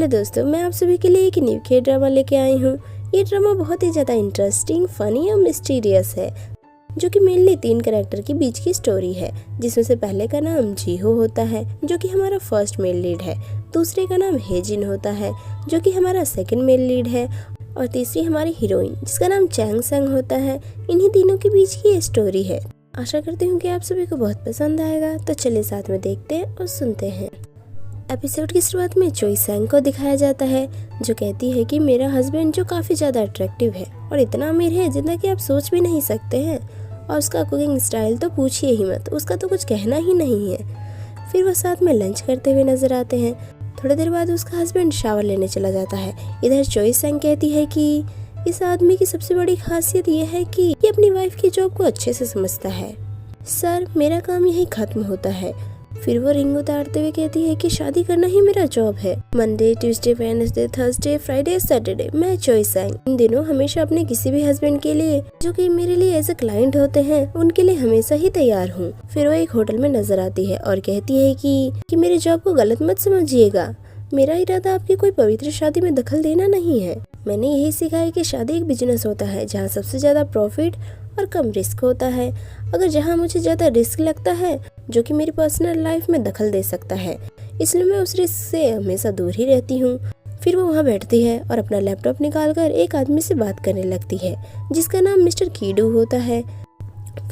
Hello दोस्तों, मैं आप सभी के लिए एक न्यू के ड्रामा लेके आई हूँ। ये ड्रामा बहुत ही ज़्यादा इंटरेस्टिंग, फनी और मिस्टीरियस है, जो कि मेनली 3 कैरेक्टर के बीच की स्टोरी है। जिसमें से पहले का नाम जीहो होता है, जो कि हमारा फर्स्ट मेल लीड है। दूसरे का नाम हेजिन होता है, जो कि हमारा सेकंड मेल लीड है। और तीसरी हमारी हीरोइन, जिसका नाम चैंग संग होता है। इन्हीं तीनों के बीच की ये स्टोरी है। आशा करती हूँ कि आप सभी को बहुत पसंद आएगा। तो चलिए साथ में देखते हैं और सुनते हैं। एपिसोड की शुरुआत में चोई सैंग को दिखाया जाता है, जो कहती है कि मेरा हस्बैंड जो काफ़ी ज़्यादा अट्रैक्टिव है और इतना अमीर है जितना कि आप सोच भी नहीं सकते हैं। और उसका कुकिंग स्टाइल तो पूछिए ही मत, उसका तो कुछ कहना ही नहीं है। फिर वो साथ में लंच करते हुए नजर आते हैं। थोड़ी देर बाद उसका हस्बैंड शावर लेने चला जाता है। इधर चोई सैंग कहती है कि इस आदमी की सबसे बड़ी खासियत यह है कि ये अपनी वाइफ की जॉब को अच्छे से समझता है। सर, मेरा काम यही खत्म होता है। फिर वो रिंग उतारते हुए कहती है कि शादी करना ही मेरा जॉब है। Monday, Tuesday, Wednesday, Thursday, Friday, Saturday मैं चोई सैंग इन दिनों हमेशा अपने किसी भी हस्बैंड के लिए, जो कि मेरे लिए एज ए क्लाइंट होते हैं, उनके लिए हमेशा ही तैयार हूँ। फिर वो एक होटल में नजर आती है और कहती है कि मेरे जॉब को गलत मत समझिएगा। मेरा इरादा आपकी कोई पवित्र शादी में दखल देना नहीं है। मैंने यही सीखा है कि शादी एक बिजनेस होता है, जहाँ सबसे ज्यादा प्रॉफिट और कम रिस्क होता है। अगर जहाँ मुझे ज्यादा रिस्क लगता है, जो कि मेरी पर्सनल लाइफ में दखल दे सकता है, इसलिए मैं उस रिस्क से हमेशा दूर ही रहती हूँ। फिर वो वहाँ बैठती है और अपना लैपटॉप निकालकर एक आदमी से बात करने लगती है, जिसका नाम मिस्टर कीडू होता है।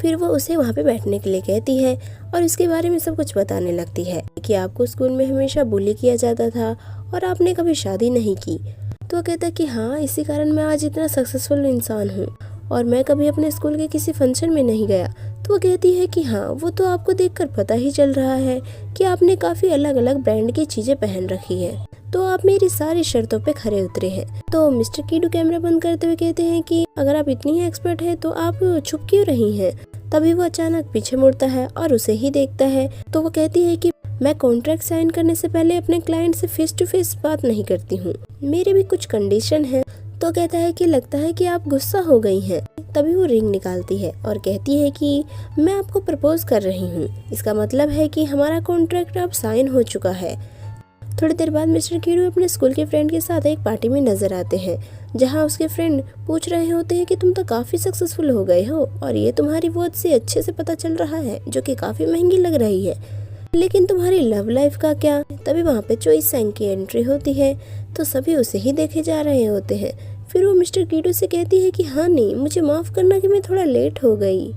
फिर वो उसे वहाँ पे बैठने के लिए कहती है और उसके बारे में सब कुछ बताने लगती है कि आपको स्कूल में हमेशा बुली किया जाता था और आपने कभी शादी नहीं की। तो वो कहता है कि हाँ, इसी कारण मैं आज इतना सक्सेसफुल इंसान हूँ और मैं कभी अपने स्कूल के किसी फंक्शन में नहीं गया। तो वो कहती है कि हाँ, वो तो आपको देखकर पता ही चल रहा है कि आपने काफ़ी अलग अलग ब्रांड की चीज़ें पहन रखी है, तो आप मेरी सारी शर्तों पे खरे उतरे हैं। तो मिस्टर कीडू कैमरा बंद करते हुए कहते हैं कि अगर आप इतनी ही एक्सपर्ट है तो आप छुप क्यों रही हैं। तभी वो अचानक पीछे मुड़ता है और उसे ही देखता है। तो वो कहती है कि मैं कॉन्ट्रैक्ट साइन करने से पहले अपने क्लाइंट से फेस टू फेस बात नहीं करती हूँ, मेरी भी कुछ कंडीशन है। तो कहता है कि लगता है कि आप गुस्सा हो गई हैं। तभी वो रिंग निकालती है और कहती है कि मैं आपको प्रपोज कर रही हूँ, इसका मतलब है कि हमारा कॉन्ट्रैक्ट अब साइन हो चुका है। थोड़ी देर बाद मिस्टर कीडू अपने स्कूल के फ्रेंड के साथ एक पार्टी में नजर आते हैं, जहाँ उसके फ्रेंड पूछ रहे होते हैं कि तुम तो काफी सक्सेसफुल हो गए हो और ये तुम्हारी वॉच से अच्छे से पता चल रहा है, जो कि काफी महंगी लग रही है, लेकिन तुम्हारी लव लाइफ का क्या। तभी वहाँ पे चोई सैंग की एंट्री होती है, तो सभी उसे ही देखे जा रहे होते हैं। फिर वो मिस्टर कीडू से कहती है कि हाँ नहीं, मुझे माफ करना कि मैं थोड़ा लेट हो गई।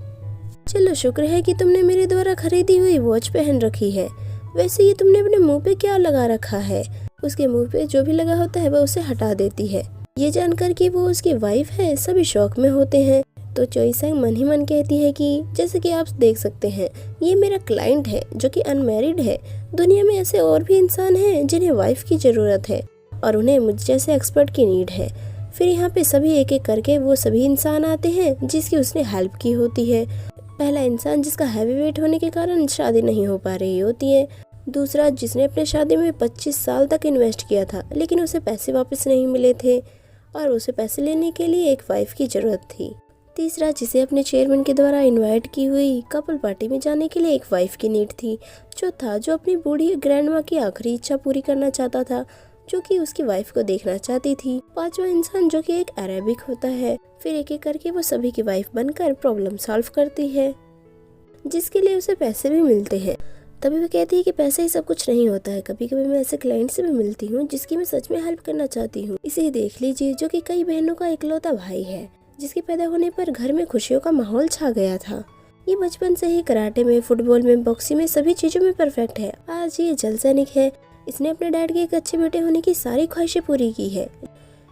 चलो, शुक्र है कि तुमने मेरे द्वारा खरीदी हुई वॉच पहन रखी है। वैसे ये तुमने अपने मुंह पे क्या लगा रखा है। उसके मुंह पे जो भी लगा होता है वह उसे हटा देती है। ये जानकर कि वो उसकी वाइफ है, सभी शौक में होते हैं। तो चोई सैंग मन ही मन कहती है कि जैसे कि आप देख सकते हैं, ये मेरा क्लाइंट है जो कि अनमैरिड है। दुनिया में ऐसे और भी इंसान हैं जिन्हें वाइफ की जरूरत है और उन्हें मुझ जैसे एक्सपर्ट की नीड है। फिर यहाँ पे सभी एक एक करके वो सभी इंसान आते हैं जिसकी उसने हेल्प की होती है। पहला इंसान जिसका हैवी वेट होने के कारण शादी नहीं हो पा रही होती है। दूसरा जिसने अपने शादी में 25 साल तक इन्वेस्ट किया था, लेकिन उसे पैसे वापस नहीं मिले थे और उसे पैसे लेने के लिए एक वाइफ की जरूरत थी। तीसरा जिसे अपने चेयरमैन के द्वारा इनवाइट की हुई कपल पार्टी में जाने के लिए एक वाइफ की नीड थी। चौथा जो अपनी बूढ़ी ग्रैंडमा की आखिरी इच्छा पूरी करना चाहता था, जो कि उसकी वाइफ को देखना चाहती थी। पांचवा इंसान जो कि एक अरेबिक होता है। फिर एक एक करके वो सभी की वाइफ बनकर प्रॉब्लम सॉल्व करती है, जिसके लिए उसे पैसे भी मिलते हैं। तभी वो कहती है कि पैसे ही सब कुछ नहीं होता है, कभी कभी मैं ऐसे क्लाइंट से भी मिलती हूँ जिसकी मैं सच में हेल्प करना चाहती हूँ। इसे देख लीजिए, जो कि कई बहनों का इकलौता भाई है, जिसके पैदा होने पर घर में खुशियों का माहौल छा गया था। ये बचपन से ही कराटे में, फुटबॉल में, बॉक्सिंग में, सभी चीजों में परफेक्ट है। आज ये जल सैनिक है। इसने अपने डैड के एक अच्छे बेटे होने की सारी ख्वाहिशें पूरी की है,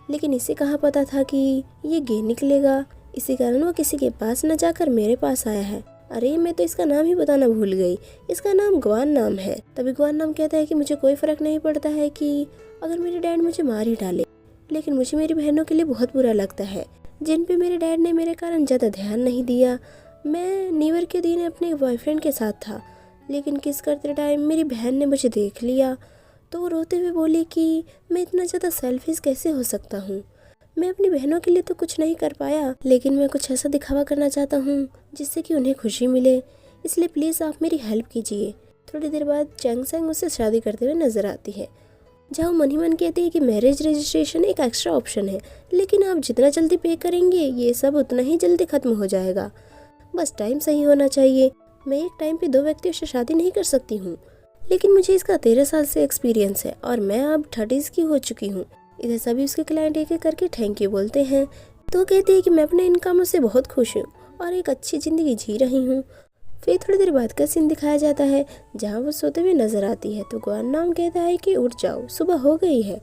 लेकिन इसे कहाँ पता था कि ये गे निकलेगा। इसी कारण वो किसी के पास न जाकर मेरे पास आया है। अरे, मैं तो इसका नाम ही बताना भूल गई। इसका नाम ग्वान नाम है। तभी ग्वान नाम कहता है कि मुझे कोई फर्क नहीं पड़ता है कि अगर मेरे डैड मुझे मार ही डाले, लेकिन मुझे मेरी बहनों के लिए बहुत बुरा लगता है, जिन पे मेरे डैड ने मेरे कारण ज्यादा ध्यान नहीं दिया। मैं न्यू ईयर के दिन अपने बॉयफ्रेंड के साथ था, लेकिन किस करते टाइम मेरी बहन ने मुझे देख लिया। तो वो रोते हुए बोली कि मैं इतना ज़्यादा सेल्फिश कैसे हो सकता हूँ। मैं अपनी बहनों के लिए तो कुछ नहीं कर पाया, लेकिन मैं कुछ ऐसा दिखावा करना चाहता हूँ जिससे कि उन्हें खुशी मिले, इसलिए प्लीज़ आप मेरी हेल्प कीजिए। थोड़ी देर बाद चैंग सैंग उससे शादी करते हुए नजर आती है जहाँ मन ही मन कहती है कि मैरिज रजिस्ट्रेशन एक एक्स्ट्रा ऑप्शन है, लेकिन आप जितना जल्दी पे करेंगे ये सब उतना ही जल्दी ख़त्म हो जाएगा। बस टाइम सही होना चाहिए। मैं एक टाइम पे 2 व्यक्तियों से शादी नहीं कर सकती हूँ, लेकिन मुझे इसका 13 साल से एक्सपीरियंस है और मैं अब 30s की हो चुकी हूँ। इधर सभी उसके क्लाइंट एक एक करके थैंक यू बोलते हैं। तो कहती है कि मैं अपने इन कामों से बहुत खुश हूँ और एक अच्छी ज़िंदगी जी रही हूँ। फिर थोड़ी देर बाद का सीन दिखाया जाता है जहाँ वो सोते हुए नजर आती है। तो गुआननाम कहता है कि उठ जाओ, सुबह हो गई है।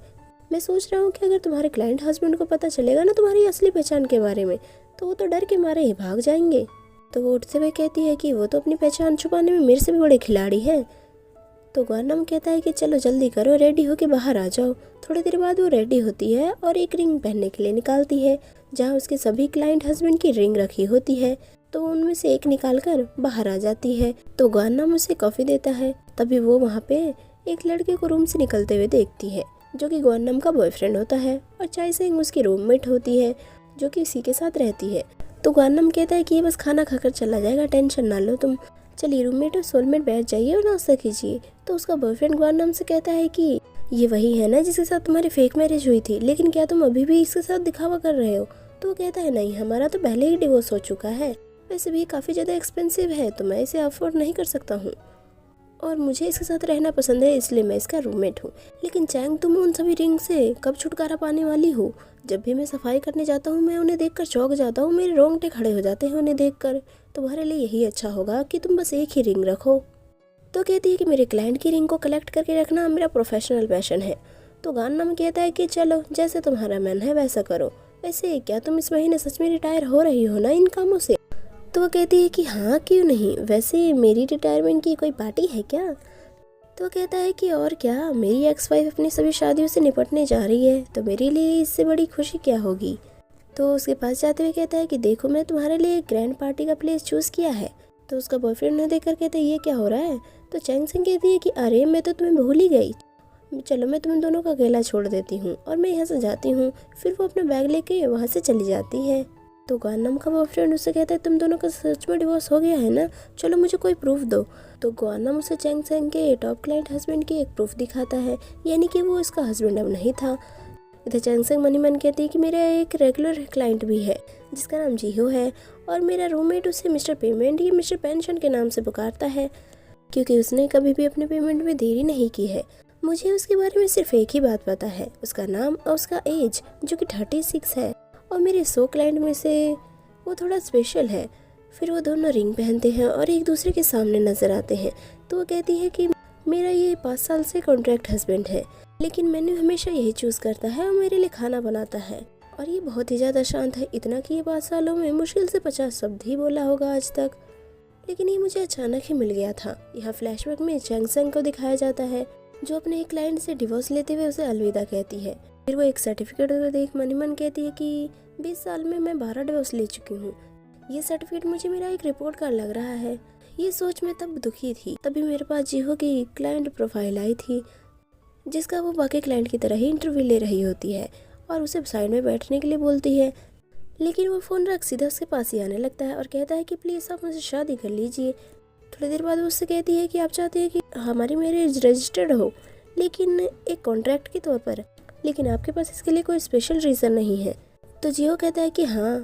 मैं सोच रहा हूँ कि अगर तुम्हारे क्लाइंट हस्बैंड को पता चलेगा ना तुम्हारी असली पहचान के बारे में, तो वो तो डर के मारे ही भाग जाएंगे। तो वो उठते हुए कहती है कि वो तो अपनी पहचान छुपाने में मेरे से भी बड़े खिलाड़ी हैं। तो गुआननाम कहता है कि चलो जल्दी करो, रेडी होके बाहर आ जाओ। थोड़ी देर बाद वो रेडी होती है और एक रिंग पहनने के लिए निकालती है, जहाँ उसके सभी क्लाइंट हस्बैंड की रिंग रखी होती है। तो उनमें से एक निकाल कर बाहर आ जाती है। तो गुआननाम उसे कॉफ़ी देता है। तभी वो वहाँ पे एक लड़के को रूम से निकलते हुए देखती है, जो कि गुआननाम का बॉयफ्रेंड होता है, और चाय सेंग उसकी रूममेट होती है, जो कि उसी के साथ रहती है। तो गुआननाम कहता है कि ये बस खाना खाकर चला जाएगा, टेंशन ना लो तुम। चलिए रूममेट और सोलमेट बैठ जाइए और नाश्ता कीजिए। तो उसका बॉयफ्रेंड गुआननाम से कहता है कि ये वही है ना जिसके साथ तुम्हारी फेक मैरिज हुई थी, लेकिन क्या तुम अभी भी इसके साथ दिखावा कर रहे हो? तो वो कहता है नहीं, हमारा तो पहले ही डिवोर्स हो चुका है। वैसे भी काफ़ी ज़्यादा एक्सपेंसिव है तो मैं इसे अफोर्ड नहीं कर सकता हूँ, और मुझे इसके साथ रहना पसंद है, इसलिए मैं इसका रूममेट हूँ। लेकिन चैंग, तुम उन सभी रिंग से कब छुटकारा पाने वाली हो? जब भी मैं सफाई करने जाता हूँ मैं उन्हें देखकर चौंक जाता हूँ, मेरे रोंगटे खड़े हो जाते हैं उन्हें देखकर। तुम्हारे लिए यही अच्छा होगा कि तुम बस एक ही रिंग रखो। तो कहती है कि मेरे क्लाइंट की रिंग को कलेक्ट करके रखना मेरा प्रोफेशनल पैशन है। तो गुआननाम कहता है कि चलो जैसे तुम्हारा मन है वैसा करो। वैसे क्या तुम इस महीने सच में रिटायर हो रही हो ना इन कामों से? तो वो कहती है कि हाँ क्यों नहीं, वैसे मेरी रिटायरमेंट की कोई पार्टी है क्या? तो वो कहता है कि और क्या, मेरी एक्स वाइफ अपनी सभी शादियों से निपटने जा रही है, तो मेरे लिए इससे बड़ी खुशी क्या होगी। तो उसके पास जाते हुए कहता है कि देखो मैं तुम्हारे लिए एक ग्रैंड पार्टी का प्लेस चूज़ किया है। तो उसका बॉयफ्रेंड उन्हें देखकर कहता है ये क्या हो रहा है? तो चैंग सेंग कहती है कि अरे मैं तो तुम्हें भूल ही गई, चलो मैं तुम्हें दोनों का अकेला छोड़ देती हूँ और मैं यहाँ से जाती हूँ। फिर वो अपना बैग लेके वहाँ से चली जाती है। तो गुआननाम का बॉयफ्रेंड उससे कहता है तुम दोनों का सच में डिवोर्स हो गया है ना, चलो मुझे कोई प्रूफ दो। तो गुआननाम उसे चैंग सेंग के टॉप क्लाइंट हस्बैंड की एक प्रूफ दिखाता है, यानी कि वो इसका हस्बैंड अब नहीं था। इधर चैंग सेंग मन ही मन कहती है कि मेरा एक रेगुलर क्लाइंट भी है जिसका नाम जीहो है, और मेरा रूममेट उसे मिस्टर पेमेंट या मिस्टर पेंशन के नाम से पुकारता है, क्योंकि उसने कभी भी अपने पेमेंट में देरी नहीं की है। मुझे उसके बारे में सिर्फ एक ही बात पता है, उसका नाम और उसका एज जो कि 36 है, और मेरे 100 क्लाइंट में से वो थोड़ा स्पेशल है। फिर वो दोनों रिंग पहनते हैं और एक दूसरे के सामने नजर आते हैं। तो वो कहती है कि मेरा ये 5 साल से कॉन्ट्रैक्ट हस्बैंड है, लेकिन मैंने हमेशा यही चूज़ करता है और मेरे लिए खाना बनाता है, और ये बहुत ही ज़्यादा शांत है, इतना कि ये 5 सालों में मुश्किल से 50 शब्द ही बोला होगा आज तक। लेकिन ये मुझे अचानक ही मिल गया था। यहाँ फ्लैशबैक में चैंग सेंग को दिखाया जाता है, जो अपने एक क्लाइंट से डिवोर्स लेते हुए उसे अलविदा कहती है। फिर वो एक सर्टिफिकेट देख मन ही मन कहती है कि 20 साल में मैं 12 डिवोर्स ले चुकी हूँ। ये सर्टिफिकेट मुझे मेरा एक रिपोर्ट कार्ड लग रहा है। ये सोच में तब दुखी थी। तभी मेरे पास जीहो की क्लाइंट प्रोफाइल आई थी, जिसका वो बाकी क्लाइंट की तरह ही इंटरव्यू ले रही होती है और उसे साइड में बैठने के लिए बोलती है। लेकिन वो फ़ोन रख सीधा उसके पास ही आने लगता है और कहता है कि प्लीज़ आप मुझसे शादी कर लीजिए। थोड़ी देर बाद वो उससे कहती है कि आप चाहते हैं कि हमारी मैरिज रजिस्टर्ड हो, लेकिन एक कॉन्ट्रैक्ट के तौर पर, लेकिन आपके पास इसके लिए कोई स्पेशल रीज़न नहीं है। तो जियो कहता है कि हाँ,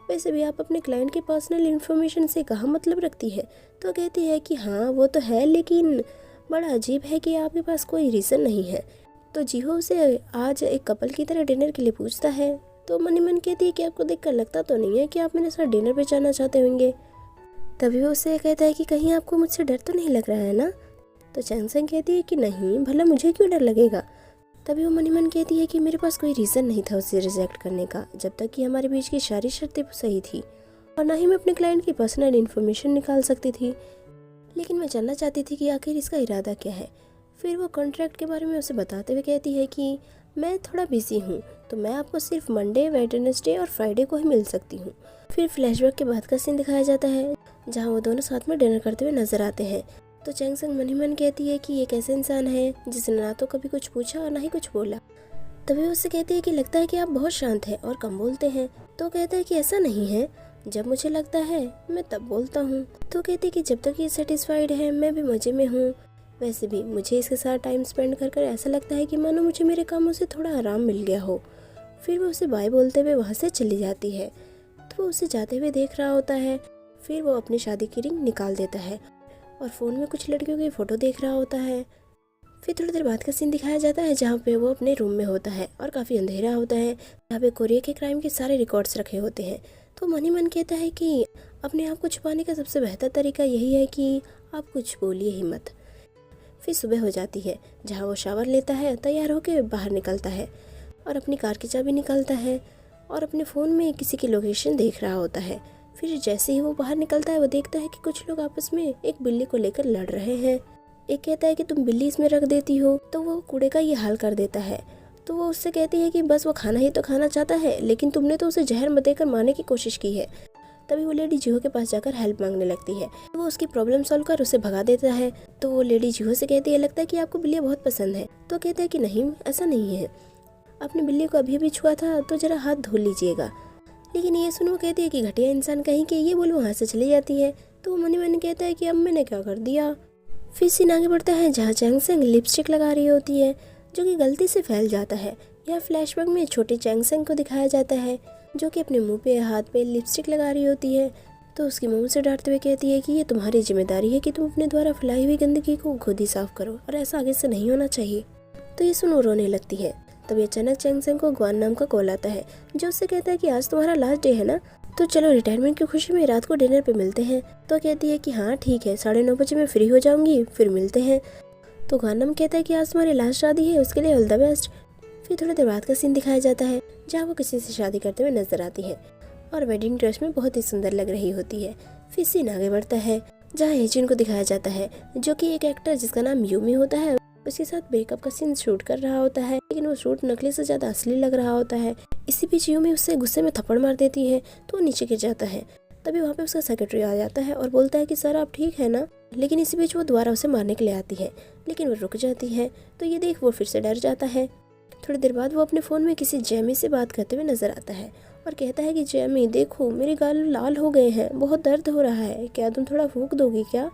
वैसे भी आप अपने क्लाइंट की पर्सनल इन्फॉर्मेशन से कहाँ मतलब रखती है। तो कहती है कि हाँ वो तो है, लेकिन बड़ा अजीब है कि आपके पास कोई रीज़न नहीं है। तो जिहो उसे आज एक कपल की तरह डिनर के लिए पूछता है। तो मन ही मन कहती है कि आपको देखकर लगता तो नहीं है कि आप मेरे साथ डिनर पे जाना चाहते होंगे। तभी वो उससे कहता है कि कहीं आपको मुझसे डर तो नहीं लग रहा है ना। तो चैंग सेंग कहती है कि नहीं, भला मुझे क्यों डर लगेगा। तभी वो मन ही मन कहती है कि मेरे पास कोई रीज़न नहीं था उसे रिजेक्ट करने का, जब तक कि हमारे बीच की सारी शर्तें सही थी, और ना ही मैं अपने क्लाइंट की पर्सनल इन्फॉर्मेशन निकाल सकती थी। लेकिन मैं जानना चाहती थी कि आखिर इसका इरादा क्या है। फिर वो कॉन्ट्रैक्ट के बारे में उसे बताते हुए कहती है कि मैं थोड़ा बिजी हूँ, तो मैं आपको सिर्फ मंडे, वेडनेसडे और फ्राइडे को ही मिल सकती हूँ। फिर फ्लैशबैक के बाद का सीन दिखाया जाता है, जहाँ वो दोनों साथ में डिनर करते हुए नजर आते हैं। तो चैंग सेंग मन ही मन कहती है कि ये कैसे इंसान है जिसने ना तो कभी कुछ पूछा और ना ही कुछ बोला। तभी वो उससे कहती है कि लगता है कि आप बहुत शांत हैं और कम बोलते हैं। तो कहता है कि ऐसा नहीं है, जब मुझे लगता है मैं तब बोलता हूँ। तो कहती है कि जब तक ये सेटिस्फाइड है मैं भी मज़े में हूँ। वैसे भी मुझे इसके साथ टाइम स्पेंड कर कर ऐसा लगता है कि मानो मुझे मेरे कामों से थोड़ा आराम मिल गया हो। फिर वो उसे बाय बोलते हुए वहाँ से चली जाती है। तो वो उसे जाते हुए देख रहा होता है। फिर वो अपनी शादी की रिंग निकाल देता है और फ़ोन में कुछ लड़कियों की फ़ोटो देख रहा होता है। फिर थोड़ी देर बाद का सीन दिखाया जाता है जहाँ पे वो अपने रूम में होता है और काफ़ी अंधेरा होता है, जहाँ पे कोरिया के क्राइम के सारे रिकॉर्ड्स रखे होते हैं। तो मन ही मन कहता है कि अपने आप को छुपाने का सबसे बेहतर तरीका यही है कि आप कुछ बोलिए ही मत। फिर सुबह हो जाती है, जहाँ वो शावर लेता है, तैयार होकर बाहर निकलता है और अपनी कार की चाबी निकालता है और अपने फ़ोन में किसी की लोकेशन देख रहा होता है। फिर जैसे ही वो बाहर निकलता है वो देखता है कि कुछ लोग आपस में एक बिल्ली को लेकर लड़ रहे हैं। एक कहता है कि तुम बिल्ली इसमें रख देती हो, तो वो कूड़े का ये हाल कर देता है। तो वो उससे कहती है कि बस वो खाना ही तो खाना चाहता है, लेकिन तुमने तो उसे जहर मत देकर मारने की कोशिश की है। तभी वो लेडी जिहो के पास जाकर हेल्प मांगने लगती है। तो वो उसकी प्रॉब्लम सॉल्व कर उसे भगा देता है। तो वो लेडी जिहो से कहती है, लगता है कि आपको बिल्लियाँ बहुत पसंद है। तो कहता है कि नहीं, ऐसा नहीं है, आपने बिल्ली को अभी छुआ था तो जरा हाथ धो लीजिएगा। लेकिन ये सुन वो कहती है कि घटिया इंसान कहीं के, ये बोल वहाँ से चली जाती है। तो वो मनी मन कहता है कि अब मैंने क्या कर दिया। फिर सीन आगे बढ़ता है जहाँ चैंग सेंग लिपस्टिक लगा रही होती है, जो कि गलती से फैल जाता है। यह फ्लैशबैक में छोटे चैंग सेंग को दिखाया जाता है, जो कि अपने मुंह पे हाथ पे लिपस्टिक लगा रही होती है। तो उसकी मम्मी से डांटते हुए कहती है कि ये तुम्हारी जिम्मेदारी है कि तुम अपने द्वारा फैलाई हुई गंदगी को खुद ही साफ करो और ऐसा आगे से नहीं होना चाहिए। तो ये सुन वो रोने लगती है। तभी अचानक चैंग सेंग को ग्वान नाम का कॉल आता है, जो उससे कहता है कि आज तुम्हारा लास्ट डे है ना, तो चलो रिटायरमेंट की खुशी में रात को डिनर पे मिलते हैं। तो कहती है कि हाँ ठीक है, 9:30 बजे मैं फ्री हो जाऊंगी, फिर मिलते हैं। तो गानम कहता है कि आज तुम्हारी लास्ट शादी है, उसके लिए ऑल द बेस्ट। फिर थोड़ी देर बाद का सीन दिखाया जाता है जहाँ वो किसी से शादी करते हुए नजर आती है और वेडिंग ड्रेस में बहुत ही सुंदर लग रही होती है। फिर सीन आगे बढ़ता है जहाँ हेजिन को दिखाया जाता है, जो कि एक एक्टर जिसका नाम यूमी होता है, उसके साथ ब्रेकअप का सीन शूट कर रहा होता है, लेकिन वो शूट नकली से ज्यादा असली लग रहा होता है। इसी बीच यूमी उससे गुस्से में थप्पड़ मार देती है तो वो नीचे गिर जाता है। तभी वहाँ पे उसका सेक्रेटरी आ जाता है और बोलता है कि सर आप ठीक है ना। लेकिन इसी बीच वो दोबारा उसे मारने के लिए आती है, लेकिन वो रुक जाती है। तो ये देख वो फिर से डर जाता है। थोड़ी देर बाद वो अपने फ़ोन में किसी जैमी से बात करते हुए नजर आता है और कहता है कि जैमी देखो मेरे गाल लाल हो गए हैं, बहुत दर्द हो रहा है, क्या तुम थोड़ा फूंक दोगी क्या।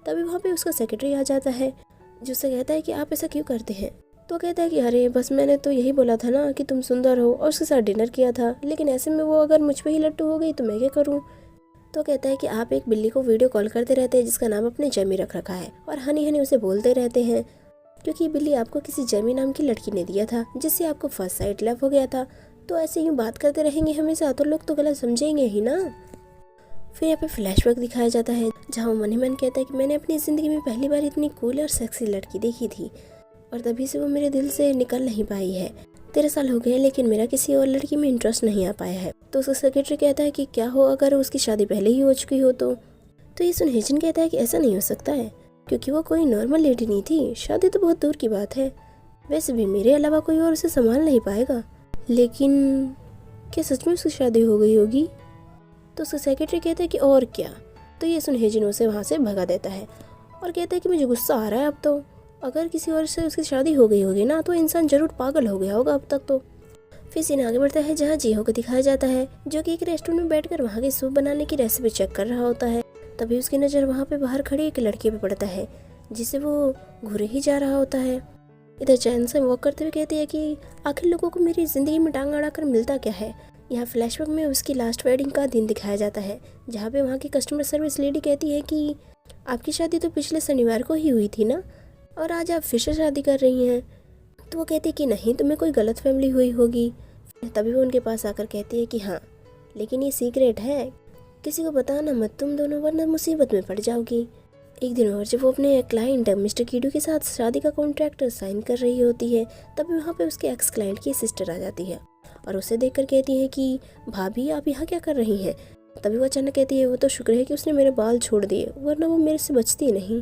तभी वहाँ पे उसका सेक्रेटरी आ जाता है, जिससे कहता है कि आप ऐसा क्यों करते हैं। तो कहता है कि अरे बस मैंने तो यही बोला था ना कि तुम सुंदर हो और उसके साथ डिनर किया था, लेकिन ऐसे में वो अगर मुझ पे ही लट्टू हो गई तो मैं क्या करूँ। तो कहता है कि आप एक बिल्ली को वीडियो कॉल करते रहते हैं जिसका नाम अपने जैमी रख रखा है और हनी हनी उसे बोलते रहते हैं, क्योंकि बिल्ली आपको किसी जैमी नाम की लड़की ने दिया था जिससे आपको फर्स्ट साइट लव हो गया था। तो ऐसे यूँ बात करते रहेंगे हमेशा तो लोग तो गलत समझेंगे ही ना। फिर यहाँ पे फ्लैशबैक दिखाया जाता है जहाँ वो मन ही मन कहता है कि मैंने अपनी ज़िंदगी में पहली बार इतनी कूल और सेक्सी लड़की देखी थी और तभी से वो मेरे दिल से निकल नहीं पाई है। 13 साल हो गए लेकिन मेरा किसी और लड़की में इंटरेस्ट नहीं आ पाया है। तो उसका सेक्रेटरी कहता है कि क्या हो अगर उसकी शादी पहले ही हो चुकी हो तो ये सुन हेजिन कहता है कि ऐसा नहीं हो सकता है, क्योंकि वो कोई नॉर्मल लेडी नहीं थी, शादी तो बहुत दूर की बात है। वैसे भी मेरे अलावा कोई और उसे संभाल नहीं पाएगा। लेकिन क्या सच में उसकी शादी हो गई होगी। तो उसका सेक्रेटरी कहता है कि और क्या। तो ये सुन हेजिन उसे वहाँ से भगा देता है और कहता है कि मुझे गुस्सा आ रहा है अब तो, अगर किसी और से उसकी शादी हो गई होगी ना तो इंसान जरूर पागल हो गया होगा अब तक तो। फिर सीन आगे बढ़ता है जहाँ जीहो को दिखाया जाता है, जो कि एक रेस्टोरेंट में बैठकर वहाँ की सूप बनाने की रेसिपी चेक कर रहा होता है। तभी उसकी नज़र वहाँ पे बाहर खड़ी एक लड़की पे पड़ता है जिसे वो घूरे ही जा रहा होता है। इधर चैन से वॉक करते हुए कहती है कि आखिर लोगों को मेरी ज़िंदगी में टांग अड़ा कर मिलता क्या है। यहाँ फ्लैशबैक में उसकी लास्ट वेडिंग का दिन दिखाया जाता है, जहाँ पे वहाँ की कस्टमर सर्विस लेडी कहती है कि आपकी शादी तो पिछले शनिवार को ही हुई थी ना, और आज आप फिर से शादी कर रही हैं। तो वो कहती है कि नहीं, तुम्हें कोई गलत फैमिली हुई होगी। तभी वो उनके पास आकर कहती है कि हाँ, लेकिन ये सीक्रेट है, किसी को बताना मत तुम दोनों, वरना मुसीबत में पड़ जाओगी। एक दिन और जब वो अपने क्लाइंट मिस्टर कीडू के साथ शादी का कॉन्ट्रैक्ट साइन कर रही होती है, तभी वहाँ पे उसके एक्स क्लाइंट की सिस्टर आ जाती है और उसे देखकर कहती है कि भाभी आप यहाँ क्या कर रही हैं। तभी वो अचानक कहती है वो तो शुक्र है कि उसने मेरे बाल छोड़ दिए, वरना वो मेरे से बचती नहीं।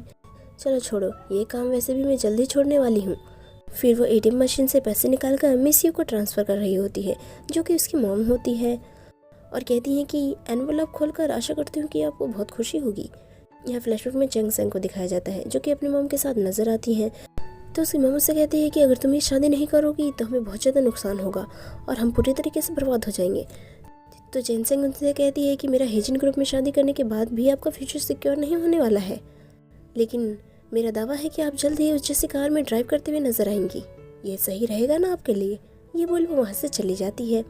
चलो छोड़ो, ये काम वैसे भी मैं जल्दी छोड़ने वाली हूँ। फिर वो एटीएम मशीन से पैसे निकालकर मिस यू को ट्रांसफ़र कर रही होती है, जो कि उसकी मॉम होती है, और कहती है कि एनवलप खोलकर आशा करती हूँ कि आपको बहुत खुशी होगी। यह फ्लैशबैक में चेंग सेंग को दिखाया जाता है, जो कि अपनी मॉम के साथ नजर आती है। तो उसकी मॉम उससे कहती है कि अगर तुम ये शादी नहीं करोगी तो हमें बहुत ज़्यादा नुकसान होगा और हम पूरी तरीके से बर्बाद हो जाएंगे। तो चेंग सेंग उनसे कहती है कि मेरा हेजिन ग्रुप में शादी करने के बाद भी आपका फ्यूचर सिक्योर नहीं होने वाला है, लेकिन मेरा दावा है कि आप जल्द ही उस जैसी कार में ड्राइव करते हुए नजर आएंगी। ये सही रहेगा ना आपके लिए? ये बोल वो वहाँ से चली जाती है।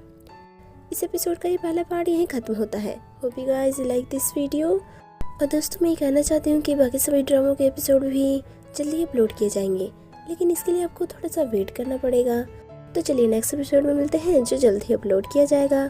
इस एपिसोड का ये पहला पार्ट यहीं खत्म होता है। Hope you guys like this video. और दोस्तों मैं ये कहना चाहती हूँ कि बाकी सभी ड्रामों के एपिसोड भी जल्दी अपलोड किए जाएंगे, लेकिन इसके लिए आपको थोड़ा सा वेट करना पड़ेगा। तो चलिए नेक्स्ट एपिसोड में मिलते हैं जो जल्द ही अपलोड किया जाएगा।